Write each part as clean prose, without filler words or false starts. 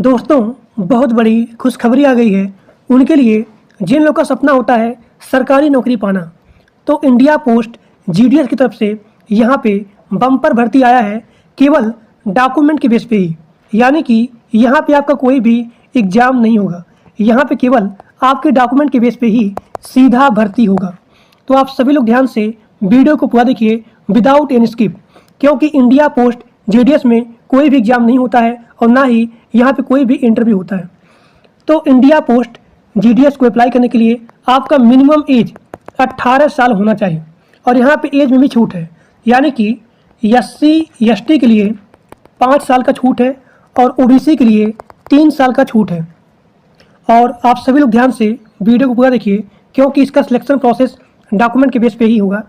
दोस्तों बहुत बड़ी खुशखबरी आ गई है उनके लिए जिन लोग का सपना होता है सरकारी नौकरी पाना। तो इंडिया पोस्ट जीडीएस की तरफ से यहाँ पे बम्पर भर्ती आया है केवल डॉक्यूमेंट के बेस पे ही, यानी कि यहाँ पे आपका कोई भी एग्जाम नहीं होगा। यहाँ पे केवल आपके डॉक्यूमेंट के बेस पे ही सीधा भर्ती होगा। तो आप सभी लोग ध्यान से वीडियो को पूरा देखिए विदाउट एनी स्किप, क्योंकि इंडिया पोस्ट जीडीएस में कोई भी एग्जाम नहीं होता है और ना ही यहाँ पे कोई भी इंटरव्यू होता है। तो इंडिया पोस्ट जीडीएस को अप्लाई करने के लिए आपका मिनिमम एज 18 साल होना चाहिए और यहाँ पे एज में भी छूट है, यानी कि एससी एसटी के लिए 5 साल का छूट है और ओबीसी के लिए 3 साल का छूट है। और आप सभी लोग ध्यान से वीडियो को पूरा देखिए, क्योंकि इसका सिलेक्शन प्रोसेस डॉक्यूमेंट के बेस पे ही होगा।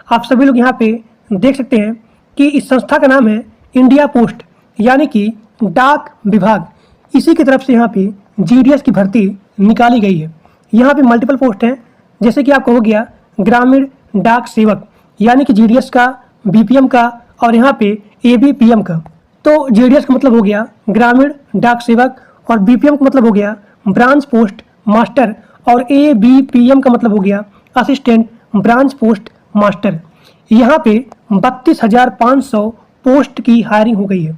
आप सभी लोग यहाँ पे देख सकते हैं कि इस संस्था का नाम है इंडिया पोस्ट, यानी कि डाक विभाग। इसी की तरफ से यहाँ पे जीडीएस की भर्ती निकाली गई है। यहाँ पे मल्टीपल पोस्ट हैं, जैसे कि आपको हो गया ग्रामीण डाक सेवक, यानी कि जीडीएस का, बीपीएम का और यहाँ पे एबीपीएम का। तो जीडीएस का मतलब हो गया ग्रामीण डाक सेवक और बीपीएम का मतलब हो गया ब्रांच पोस्ट मास्टर और एबीपीएम का मतलब हो गया असिस्टेंट ब्रांच पोस्ट मास्टर। यहाँ पे 32,500 पोस्ट की हायरिंग हो गई है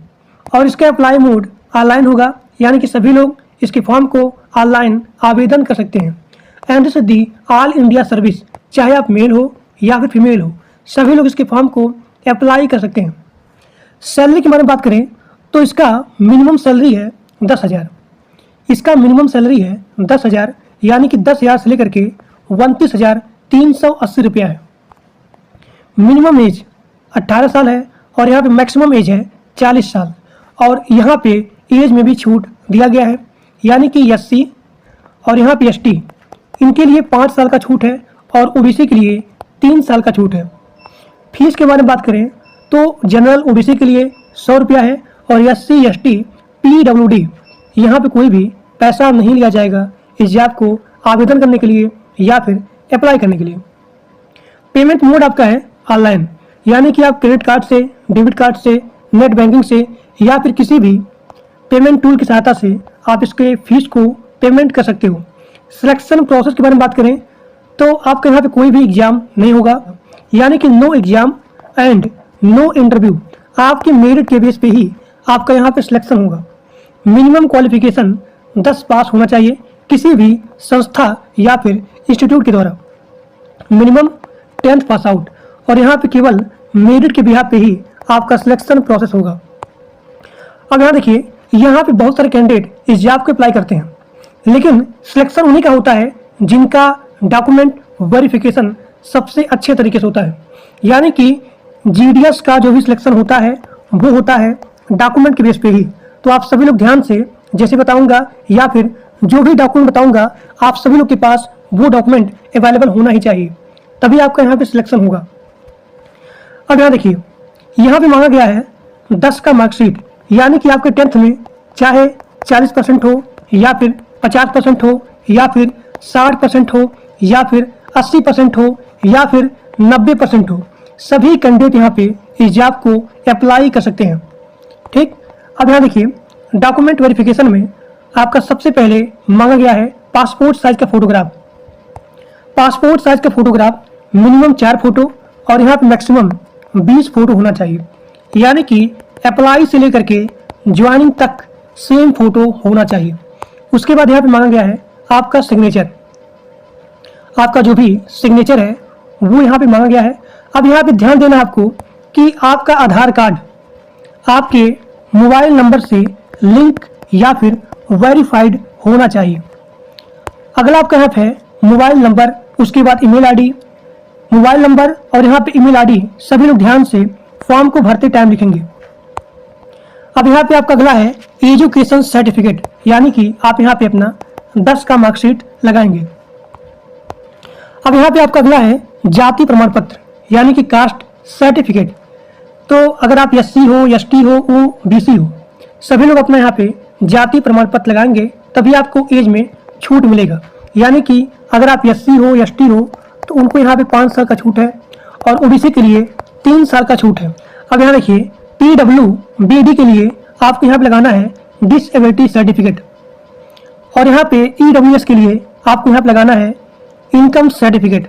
और इसका अप्लाई मोड ऑनलाइन होगा, यानी कि सभी लोग इसके फॉर्म को ऑनलाइन आवेदन कर सकते हैं। And this the all India service, चाहे आप मेल हो या फिर फीमेल हो, सभी लोग इसके फॉर्म को अप्लाई कर सकते हैं। सैलरी के बारे में बात करें तो इसका मिनिमम सैलरी है 10,000। इसका मिनिमम सैलरी है 10,000, यानी कि 10,000 से लेकर के 29,380 रुपया है। मिनिमम एज 18 साल है और यहाँ पे मैक्सिमम एज है 40 साल और यहाँ पे एज में भी छूट दिया गया है, यानी कि एससी और यहाँ पे एसटी इनके लिए 5 साल का छूट है और ओबीसी के लिए 3 साल का छूट है। फीस के बारे में बात करें तो जनरल ओबीसी के लिए 100 रुपया है और एससी एसटी पीडब्ल्यूडी यहाँ पे कोई भी पैसा नहीं लिया जाएगा इस जॉब को आवेदन करने के लिए या फिर अप्लाई करने के लिए। पेमेंट मोड आपका है ऑनलाइन, यानी कि आप क्रेडिट कार्ड से, डेबिट कार्ड से, नेट बैंकिंग से या फिर किसी भी पेमेंट टूल की सहायता से आप इसके फीस को पेमेंट कर सकते हो। सिलेक्शन प्रोसेस के बारे में बात करें तो आपके यहाँ पे कोई भी एग्जाम नहीं होगा, यानी कि no exam and no interview. आपके मेरिट के बेस पे ही आपका यहाँ पे सिलेक्शन होगा। मिनिमम क्वालिफिकेशन 10 पास होना चाहिए किसी भी संस्था या फिर इंस्टीट्यूट के द्वारा, मिनिमम 10th पास आउट, और यहाँ पे केवल मेरिट के बिहाफ पे ही आपका सिलेक्शन प्रोसेस होगा। अब यहाँ देखिए, यहाँ पे बहुत सारे कैंडिडेट इस जॉब को अप्लाई करते हैं, लेकिन सिलेक्शन उन्हीं का होता है जिनका डॉक्यूमेंट वेरिफिकेशन सबसे अच्छे तरीके से होता है। यानी कि जीडीएस का जो भी सिलेक्शन होता है वो होता है डॉक्यूमेंट के बेस पे ही। तो आप सभी लोग ध्यान से जैसे बताऊंगा या फिर जो भी डॉक्यूमेंट बताऊंगा, आप सभी लोग के पास वो डॉक्यूमेंट अवेलेबल होना ही चाहिए, तभी आपका यहाँ पे सिलेक्शन होगा। अब यहाँ देखिए, यहाँ पे मांगा गया है 10 का मार्कशीट, यानी कि आपके 10th में चाहे 40% हो या फिर 50% हो या फिर 60% हो या फिर 80% हो या फिर 90% हो, सभी कैंडिडेट यहाँ पे इस जॉब को अप्लाई कर सकते हैं। ठीक, अब यहाँ देखिए, डॉक्यूमेंट वेरिफिकेशन में आपका सबसे पहले मांगा गया है पासपोर्ट साइज का फोटोग्राफ। पासपोर्ट साइज का फोटोग्राफ मिनिमम 4 फोटो और यहाँ पे मैक्सिमम 20 फोटो होना चाहिए, यानी कि अप्लाई से लेकर के ज्वाइनिंग तक सेम फोटो होना चाहिए। उसके बाद यहाँ पे मांगा गया है आपका सिग्नेचर। आपका जो भी सिग्नेचर है वो यहाँ पे मांगा गया है। अब यहाँ पे ध्यान देना आपको कि आपका आधार कार्ड आपके मोबाइल नंबर से लिंक या फिर वेरीफाइड होना चाहिए। अगला आपका यहाँ है मोबाइल नंबर, उसके बाद ईमेल आईडी, मोबाइल नंबर और यहाँ पे ईमेल आईडी सभी लोग ध्यान से फॉर्म को भरते टाइम लिखेंगे। अब यहाँ पे आपका अगला है एजुकेशन सर्टिफिकेट, यानी कि आप यहाँ पे अपना 10 का मार्कशीट लगाएंगे। अब यहाँ पे आपका अगला है जाति प्रमाण पत्र, यानी कि कास्ट सर्टिफिकेट। तो अगर आप एससी हो, एसटी हो, ओबीसी हो, सभी लोग अपना यहाँ पे जाति प्रमाण पत्र लगाएंगे, तभी आपको एज में छूट मिलेगा। यानी कि अगर आप एससी हो, एसटी हो तो उनको यहाँ पे 5 साल का छूट है और ओबीसी के लिए 3 साल का छूट है। अब यहाँ देखिए, पीडब्ल्यूबीडी के लिए आपको यहाँ पे लगाना है डिसेबिलिटी सर्टिफिकेट। और यहाँ पे EWS के लिए आपको यहाँ पे लगाना है इनकम सर्टिफिकेट।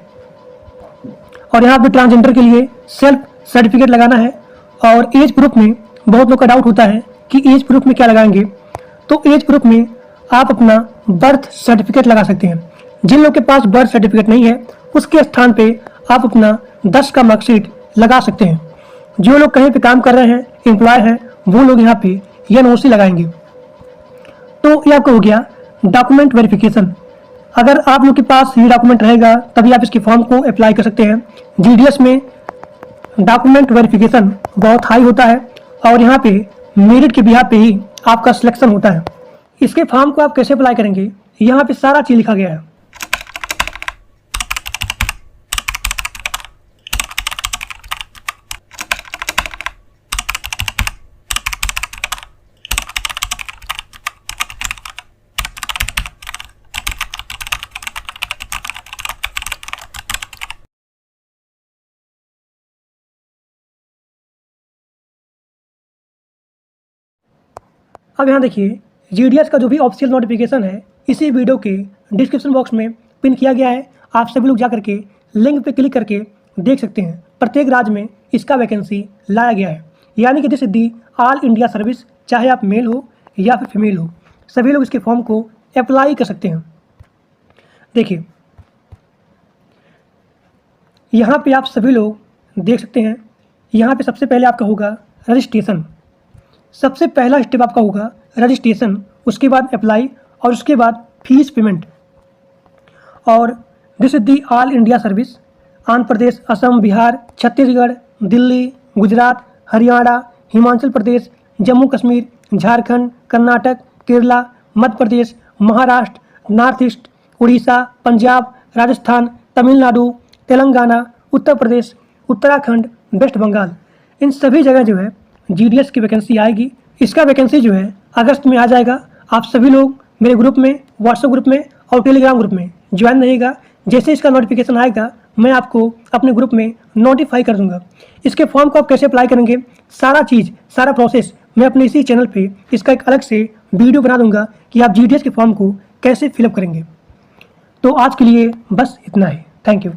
और यहाँ पे ट्रांसजेंडर के लिए सेल्फ सर्टिफिकेट लगाना है। और एज प्रूफ में बहुत लोग का डाउट होता है कि एज प्रूफ में क्या लगाएंगे, तो एज प्रूफ में आप अपना बर्थ सर्टिफिकेट लगा सकते हैं। जिन लोग के पास बर्थ सर्टिफिकेट नहीं है उसके स्थान पे आप अपना 10 का मार्कशीट लगा सकते हैं। जो लोग कहीं पे काम कर रहे हैं, एम्प्लॉय हैं, वो लोग यहाँ पे NOC लगाएंगे। तो ये आपका हो गया डॉक्यूमेंट वेरिफिकेशन। अगर आप लोग के पास ये डॉक्यूमेंट रहेगा तभी आप इसके फॉर्म को अप्लाई कर सकते हैं। GDS में डॉक्यूमेंट वेरिफिकेशन बहुत हाई होता है और यहाँ पे मेरिट के बिहाफ पे ही आपका सिलेक्शन होता है। इसके फॉर्म को आप कैसे अप्लाई करेंगे, यहाँ पे सारा चीज लिखा गया है। अब यहाँ देखिए GDS का जो भी ऑफिशियल नोटिफिकेशन है इसी वीडियो के डिस्क्रिप्शन बॉक्स में पिन किया गया है। आप सभी लोग जा करके लिंक पे क्लिक करके देख सकते हैं। प्रत्येक राज्य में इसका वैकेंसी लाया गया है, यानी कि सिद्धि ऑल इंडिया सर्विस, चाहे आप मेल हो या फिर फीमेल हो, सभी लोग इसके फॉर्म को अप्लाई कर सकते हैं। देखिए यहाँ पे आप सभी लोग देख सकते हैं। यहाँ पे सबसे पहले आपका होगा रजिस्ट्रेशन। सबसे पहला स्टेप आपका होगा रजिस्ट्रेशन, उसके बाद अप्लाई और उसके बाद फीस पेमेंट। और this is the all India service, Andhra Pradesh, Assam, Bihar, Chhattisgarh, Delhi, Gujarat, Haryana, Himachal Pradesh, Jammu Kashmir, Jharkhand, Karnataka, Kerala, Madhya Pradesh, Maharashtra, North East, Orissa, Punjab, Rajasthan, Tamil Nadu, Telangana, Uttar Pradesh, Uttarakhand, West Bengal, इन सभी जगह जो है GDS की वैकेंसी आएगी। इसका वैकेंसी जो है अगस्त में आ जाएगा। आप सभी लोग मेरे ग्रुप में, व्हाट्सएप ग्रुप में और टेलीग्राम ग्रुप में ज्वाइन रहिएगा। जैसे इसका नोटिफिकेशन आएगा मैं आपको अपने ग्रुप में नोटिफाई कर दूंगा। इसके फॉर्म को आप कैसे अप्लाई करेंगे, सारा चीज़, सारा प्रोसेस मैं अपने इसी चैनल पे इसका एक अलग से वीडियो बना दूंगा कि आप GDS के फॉर्म को कैसे फिलअप करेंगे। तो आज के लिए बस इतना ही। Thank you.